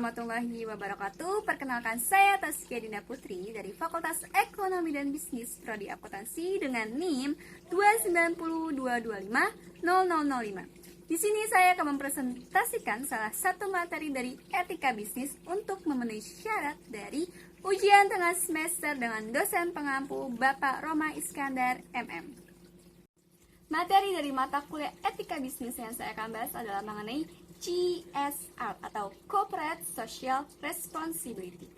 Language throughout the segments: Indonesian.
warahmatullahi wabarakatuh. Perkenalkan, saya Taskia Dinda Putri dari Fakultas Ekonomi dan Bisnis Prodi Akuntansi dengan NIM 29022500005. Di sini saya akan mempresentasikan salah satu materi dari etika bisnis untuk memenuhi syarat dari ujian tengah semester dengan dosen pengampu Bapak Roma Iskandar MM. Materi dari mata kuliah etika bisnis yang saya akan bahas adalah mengenai CSR atau Corporate Social Responsibility.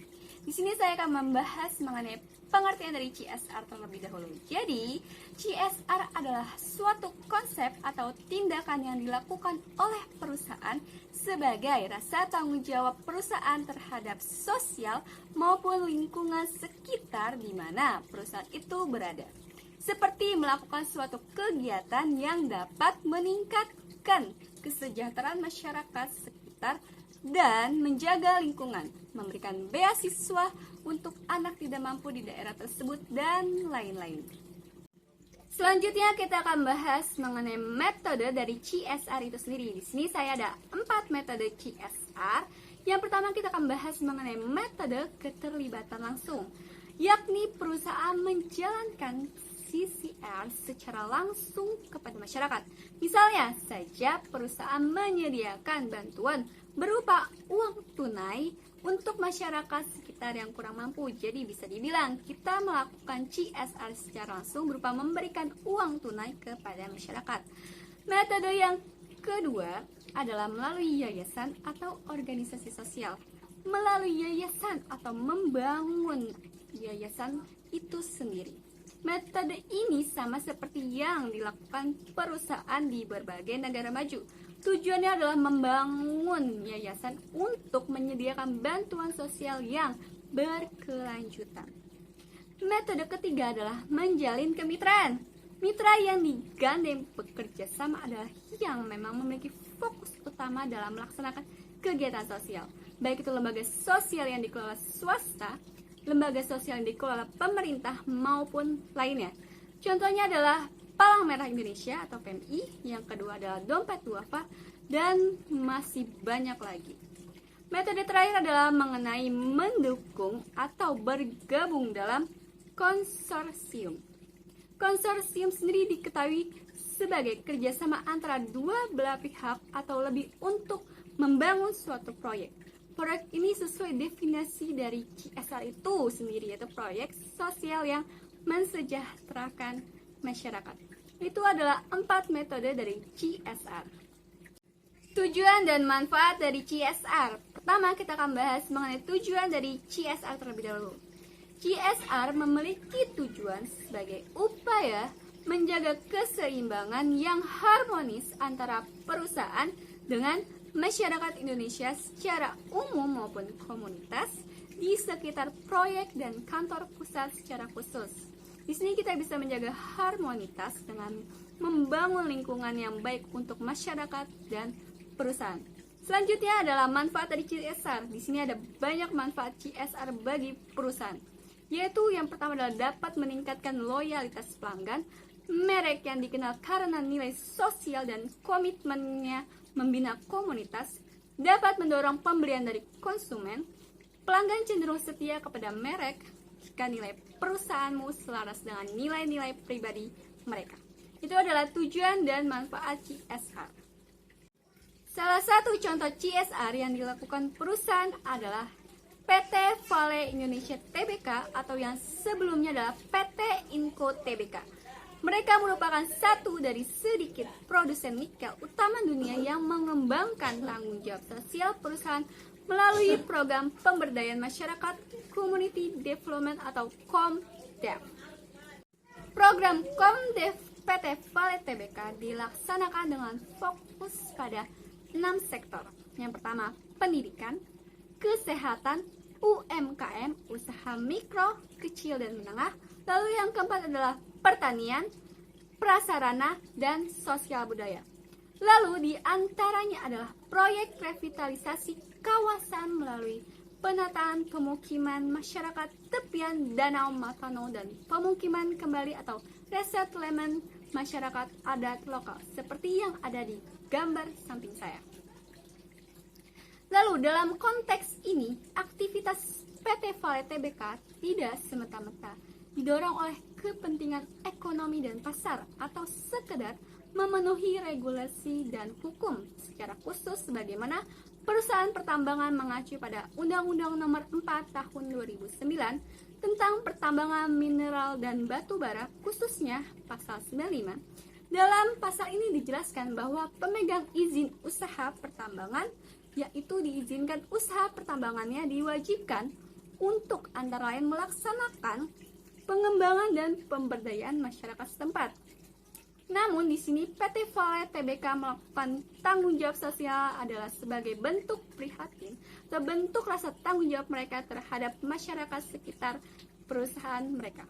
Di sini saya akan membahas mengenai pengertian dari CSR terlebih dahulu. Jadi, CSR adalah suatu konsep atau tindakan yang dilakukan oleh perusahaan sebagai rasa tanggung jawab perusahaan terhadap sosial maupun lingkungan sekitar di mana perusahaan itu berada. Seperti melakukan suatu kegiatan yang dapat meningkatkan kesejahteraan masyarakat sekitar dan menjaga lingkungan, memberikan beasiswa untuk anak tidak mampu di daerah tersebut, dan lain-lain. Selanjutnya kita akan bahas mengenai metode dari CSR itu sendiri. Di sini saya ada 4 metode CSR. Yang pertama kita akan bahas mengenai metode keterlibatan langsung, yakni perusahaan menjalankan CSR secara langsung kepada masyarakat. Misalnya saja perusahaan menyediakan bantuan berupa uang tunai untuk masyarakat sekitar yang kurang mampu. Jadi bisa dibilang kita melakukan CSR secara langsung berupa memberikan uang tunai kepada masyarakat. Metode yang kedua adalah melalui yayasan atau organisasi sosial. Melalui yayasan atau membangun yayasan itu sendiri. Metode ini sama seperti yang dilakukan perusahaan di berbagai negara maju. Tujuannya adalah membangun yayasan untuk menyediakan bantuan sosial yang berkelanjutan. Metode ketiga adalah menjalin kemitraan. Mitra yang digandeng bekerja sama adalah yang memang memiliki fokus utama dalam melaksanakan kegiatan sosial, baik itu lembaga sosial yang dikelola swasta, lembaga sosial yang dikelola pemerintah maupun lainnya. Contohnya adalah Palang Merah Indonesia atau PMI, yang kedua adalah Dompet Duafa, dan masih banyak lagi. Metode terakhir adalah mengenai mendukung atau bergabung dalam konsorsium. Konsorsium sendiri diketahui sebagai kerjasama antara dua belah pihak atau lebih untuk membangun suatu proyek. Proyek ini sesuai definisi dari CSR itu sendiri, yaitu proyek sosial yang mensejahterakan masyarakat. Itu adalah 4 metode dari CSR. Tujuan dan manfaat dari CSR. Pertama, kita akan bahas mengenai tujuan dari CSR terlebih dahulu. CSR memiliki tujuan sebagai upaya menjaga keseimbangan yang harmonis antara perusahaan dengan masyarakat Indonesia secara umum maupun komunitas di sekitar proyek dan kantor pusat secara khusus. Di sini kita bisa menjaga harmonitas dengan membangun lingkungan yang baik untuk masyarakat dan perusahaan. Selanjutnya adalah manfaat dari CSR. Di sini ada banyak manfaat CSR bagi perusahaan, yaitu yang pertama adalah dapat meningkatkan loyalitas pelanggan, merek yang dikenal karena nilai sosial dan komitmennya membina komunitas, dapat mendorong pembelian dari konsumen, pelanggan cenderung setia kepada merek jika nilai perusahaanmu selaras dengan nilai-nilai pribadi mereka. Itu adalah tujuan dan manfaat CSR. Salah satu contoh CSR yang dilakukan perusahaan adalah PT Vale Indonesia Tbk atau yang sebelumnya adalah PT Inco Tbk. Mereka merupakan satu dari sedikit produsen nikel utama dunia yang mengembangkan tanggung jawab sosial perusahaan melalui program pemberdayaan masyarakat Community Development atau COMDEV. Program COMDEV PT Vale Tbk dilaksanakan dengan fokus pada 6 sektor. Yang pertama, pendidikan, kesehatan, UMKM, usaha mikro, kecil dan menengah. Lalu yang keempat adalah pertanian, prasarana, dan sosial budaya. Lalu di antaranya adalah proyek revitalisasi kawasan melalui penataan pemukiman masyarakat tepian Danau Matano dan pemukiman kembali atau resettlement masyarakat adat lokal seperti yang ada di gambar samping saya. Lalu dalam konteks ini, aktivitas PT Vale Tbk tidak semata-mata didorong oleh kepentingan ekonomi dan pasar atau sekedar memenuhi regulasi dan hukum, secara khusus sebagaimana perusahaan pertambangan mengacu pada Undang-Undang Nomor 4 Tahun 2009 tentang pertambangan mineral dan batu bara, khususnya pasal 95. Dalam pasal ini dijelaskan bahwa pemegang izin usaha pertambangan, yaitu diizinkan usaha pertambangannya, diwajibkan untuk antara lain melaksanakan pengembangan dan pemberdayaan masyarakat setempat. Namun di sini PT Vale Tbk melakukan tanggung jawab sosial adalah sebagai bentuk prihatin atau bentuk rasa tanggung jawab mereka terhadap masyarakat sekitar perusahaan mereka.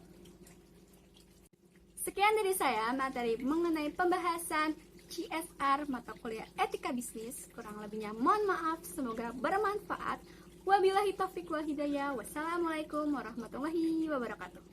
Sekian dari saya materi mengenai pembahasan CSR mata kuliah Etika Bisnis. Kurang lebihnya mohon maaf, semoga bermanfaat. Wabillahi taufiq wal hidayah. Wassalamualaikum warahmatullahi wabarakatuh.